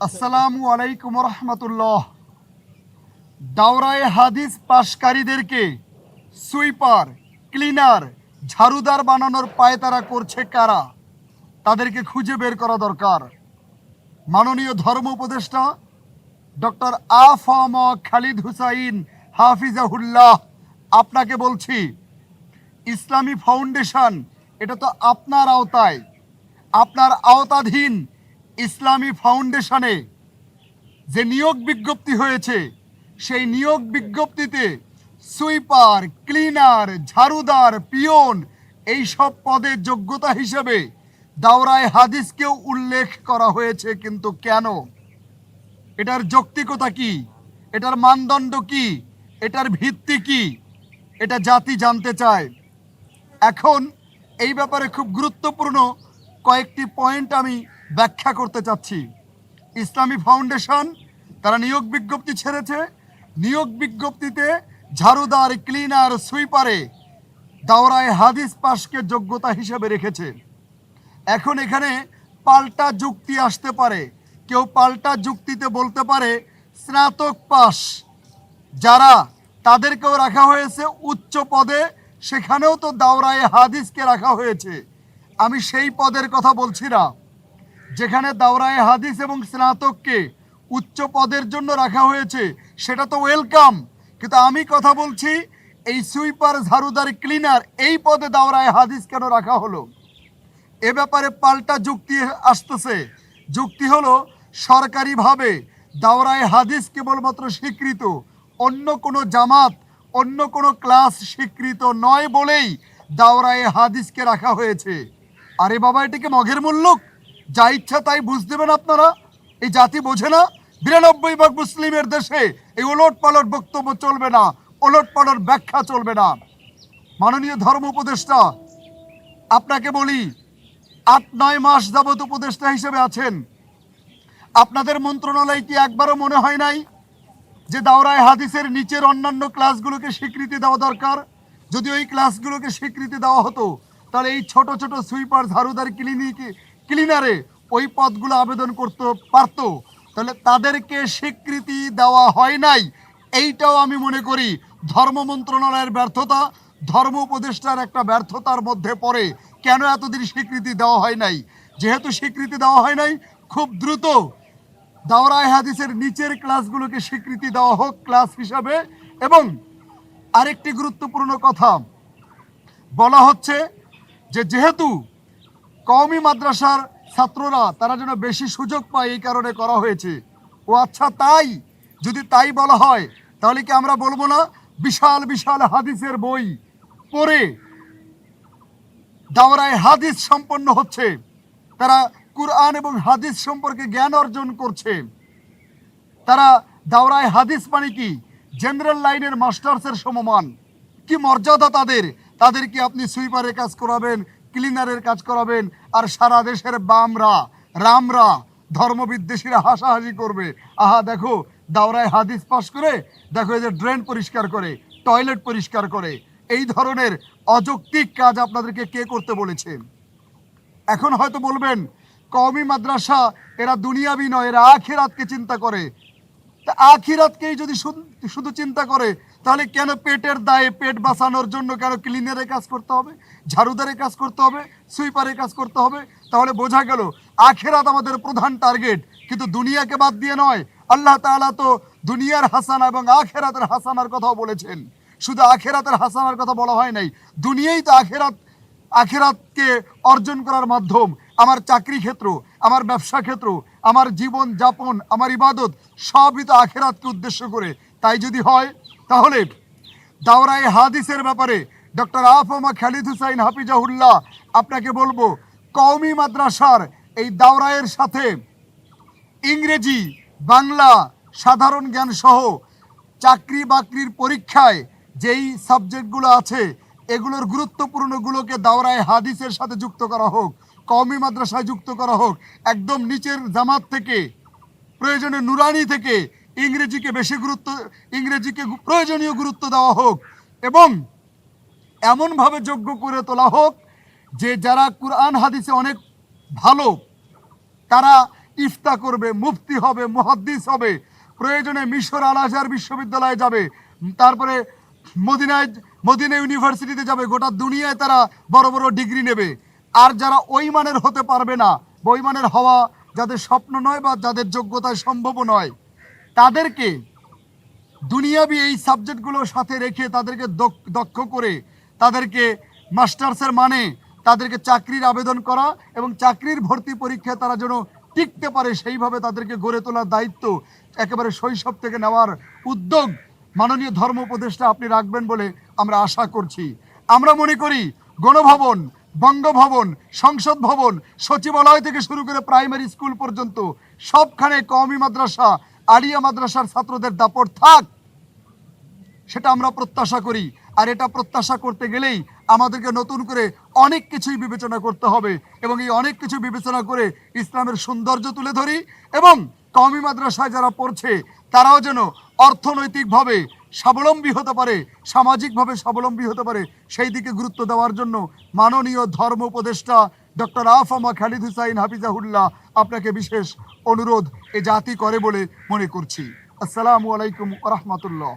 আসসালামু আলাইকুম রহমতুল্লাহ। দাওরায়ে হাদিস পাশকারীদেরকে সুইপার, ক্লিনার, ঝাড়ুদার বানানোর পায়তারা করছে কারা? তাদেরকে খুঁজে বের করা দরকার। মাননীয় ধর্ম উপদেষ্টা ডক্টর আফম খালিদ হুসাইন হাফিজাহুল্লাহ, আপনাকে বলছি, ইসলামী ফাউন্ডেশন এটা তো আপনার আওতায়, আপনার আওতাধীন ইসলামী ফাউন্ডেশনে যে নিয়োগ বিজ্ঞপ্তি হয়েছে সেই নিয়োগ বিজ্ঞপ্তিতে সুইপার, ক্লিনার, ঝাড়ুদার, পিয়ন এইসব পদের যোগ্যতা হিসেবে দাওরায়ে হাদিসকেও উল্লেখ করা হয়েছে। কিন্তু কেন? এটার যৌক্তিকতা কি? এটার মানদণ্ড কি? এটার ভিত্তি কি? এটা জাতি জানতে চায়। এখন এই ব্যাপারে খুব গুরুত্বপূর্ণ কয়েকটি পয়েন্ট আমি ব্যাখ্যা করতে চাচ্ছি। ইসলামী ফাউন্ডেশন তারা নিয়োগ বিজ্ঞপ্তি ছেড়েছে। নিয়োগ বিজ্ঞপ্তিতে ঝাড়ুদার, ক্লিনার, সুইপারে দাওরায়ে হাদিস পাশকে যোগ্যতা হিসেবে রেখেছে। এখন এখানে পাল্টা যুক্তি আসতে পারে। কেউ পাল্টা যুক্তিতে বলতে পারে স্নাতক পাস যারা, তাদেরকেও রাখা হয়েছে উচ্চ পদে, সেখানেও তো দাওরায়ে হাদিসকে রাখা হয়েছে। আমি সেই পদের কথা বলছি না। যেখানে দাওরায়ে হাদিস এবং স্নাতককে উচ্চ পদের জন্য রাখা হয়েছে সেটা তো ওয়েলকাম, কিন্তু আমি কথা বলছি এই সুইপার, ঝাড়ুদার, ক্লিনার এই পদে দাওরায়ে হাদিস কেন রাখা হলো? এ ব্যাপারে পাল্টা যুক্তি আসতেছে। যুক্তি হলো সরকারিভাবে দাওরায়ে হাদিস কেবলমাত্র স্বীকৃত, অন্য কোনো জামাত, অন্য কোনো ক্লাস স্বীকৃত নয় বলেই দাওরায়ে হাদিসকে রাখা হয়েছে। আরে বাবা, এটাকে মগের মুল্লুক, যা ইচ্ছা তাই বুঝ দেবেন আপনারা। এই জাতি বোঝে না? ৯২ ভাগ মুসলিমের দেশে এই ওলট পালট বক্তব্য চলবে না, ওলট পালট ব্যাখ্যা চলবে না। মাননীয় ধর্ম উপদেষ্টা, আপনাকে বলি, ৮-৯ মাস যাবত উপদেষ্টা হিসেবে আছেন, আপনাদের মন্ত্রণালয় কি একবারও মনে হয় নাই যে দাওরায়ে হাদিসের নিচের অন্যান্য ক্লাসগুলোকে স্বীকৃতি দেওয়া দরকার? যদি ওই ক্লাসগুলোকে স্বীকৃতি দেওয়া হতো তাহলে এই ছোট ছোট সুইপার, ঝাড়ুদার, ক্লিনারে ওই পদগুলো আবেদন করতে পারত। তাহলে তাদেরকে স্বীকৃতি দেওয়া হয় নাই, এইটাও আমি মনে করি ধর্ম মন্ত্রণালয়ের ব্যর্থতা, ধর্ম উপদেষ্টার একটা ব্যর্থতার মধ্যে পড়ে। কেন এতদিন স্বীকৃতি দেওয়া হয় নাই? যেহেতু স্বীকৃতি দেওয়া হয় নাই, খুব দ্রুত দাওরায়ে হাদিসের নিচের ক্লাসগুলোকে স্বীকৃতি দেওয়া হোক ক্লাস হিসাবে। এবং আরেকটি গুরুত্বপূর্ণ কথা বলা হচ্ছে যে যেহেতু কওমি মাদ্রাসার ছাত্ররা তারা যেন বেশি সুযোগ পায়, এই কারণে করা হয়েছে। ও আচ্ছা, তাই যদি তাই বলা হয় তাহলে কি আমরা বলবো না বিশাল বিশাল হাদিসের বই পড়ে দাওরায়ে হাদিস সম্পন্ন হচ্ছে, তারা কুরআন এবং হাদিস সম্পর্কে জ্ঞান অর্জন করছে, তারা দাওরায়ে হাদিস মানে কি জেনারেল লাইনের মাস্টার্সের সমমান, কি মর্যাদা তাদের! তাদের কি আপনি সুইপারের কাজ করাবেন, ক্লিনারের কাজ করাবেন, আর সারা দেশের বামরা, রামরা, ধর্মবিদ্বেষীরা হাসাহাসি করবে, আহা দেখো দাওরায়ে হাদিস পাশ করে, দেখো এই যে ড্রেন পরিষ্কার করে, টয়লেট পরিষ্কার করে। এই ধরনের অযৌক্তিক কাজ আপনাদেরকে কে করতে বলেছেন? এখন হয়তো বলবেন কওমি মাদ্রাসা এরা দুনিয়াবি নয়, এরা আখিরাতকে চিন্তা করে। তা আখিরাতকেই যদি শুধু চিন্তা করে তাহলে কেন পেটের দায়ে, পেট বাঁচানোর জন্য কেন ক্লিনারের কাজ করতে হবে, ঝাড়ুদারের কাজ করতে হবে, সুইপারের কাজ করতে হবে? তাহলে বোঝা গেল আখিরাত আমাদের প্রধান টার্গেট, কিন্তু দুনিয়াকে বাদ দিয়ে নয়। আল্লাহ তাআলা তো দুনিয়ার হাসানা এবং আখিরাতের হাসানার কথাও বলেছেন। শুধু আখিরাতের হাসানার কথা বলা হয় নাই, দুনিয়াই তো আখিরাতকে অর্জন করার মাধ্যম। আমার চাকরি ক্ষেত্র, আমার ব্যবসা ক্ষেত্র, আমার জীবন যাপন, আমার ইবাদত সবই তো আখিরাতকে উদ্দেশ্য করে। তাই যদি হয় তাহলে দাওরায়ে হাদিসের ব্যাপারে ডক্টর আফম খালিদ হুসাইন হাফিজাহুল্লাহ, আপনাকে বলবো কওমি মাদ্রাসার এই দাওরায়ের সাথে ইংরেজি, বাংলা, সাধারণ জ্ঞান সহ চাকরি বাকরির পরীক্ষায় যেই সাবজেক্টগুলো আছে এগুলোর গুরুত্বপূর্ণগুলোকে দাওরায়ে হাদিসের সাথে যুক্ত করা হোক, কওমি মাদ্রাসায় যুক্ত করা হোক। একদম নিচের জামাত থেকে, প্রয়োজনে নুরানি থেকে ইংরেজিকে প্রয়োজনীয় গুরুত্ব দেওয়া হোক এবং এমনভাবে যোগ্য করে তোলা হোক যে যারা কুরআন হাদিসে অনেক ভালো, তারা ইফতা করবে, মুফতি হবে, মুহাদ্দিস হবে, প্রয়োজনে মিশর আল আজহার বিশ্ববিদ্যালয়ে যাবে, তারপরে মদিনা ইউনিভার্সিটিতে যাবে, গোটা দুনিয়ায় তারা বড় বড় ডিগ্রি নেবে। আর যারা ওই মানের হতে পারবে না, ওই মানের হওয়া যাদের স্বপ্ন নয় বা যাদের যোগ্যতায় সম্ভব নয়, তাদেরকে দুনিয়াবি এই সাবজেক্টগুলোর সাথে রেখে তাদেরকে দক্ষ করে তাদেরকে মাস্টার্সের মানে তাদেরকে চাকরির আবেদন করা এবং চাকরির ভর্তি পরীক্ষায় তারা যেন টিকতে পারে সেইভাবে তাদেরকে গড়ে তোলার দায়িত্ব একেবারে শৈশব থেকে নেওয়ার উদ্যোগ মাননীয় ধর্ম উপদেষ্টা আপনি রাখবেন বলে আমরা আশা করছি। আমরা মনে করি গণভবন, বঙ্গভবন, সংসদ ভবন, সচিবালয় থেকে শুরু করে প্রাইমারি স্কুল পর্যন্ত সবখানে কওমি মাদ্রাসা, আলিয়া মাদ্রাসার ছাত্রদের দাপট থাক, সেটা আমরা প্রত্যাশা করি। আর এটা প্রত্যাশা করতে গেলেই আমাদেরকে নতুন করে অনেক কিছুই বিবেচনা করতে হবে এবং এই অনেক কিছু বিবেচনা করে ইসলামের সৌন্দর্য তুলে ধরি এবং কওমি মাদ্রাসায় যারা পড়ছে তারাও যেন অর্থনৈতিকভাবে স্বাবলম্বী হতে পারে, সামাজিকভাবে স্বাবলম্বী হতে পারে, সেই দিকে গুরুত্ব দেওয়ার জন্য মাননীয় ধর্ম উপদেষ্টা ডক্টর আফামা খালিদ হুসাইন হাফিজাহুল্লাহ আপনাকে বিশেষ অনুরোধ এ জাতি করে বলে মনে করছি। আসসালামু আলাইকুম ওয়া রাহমাতুল্লাহ।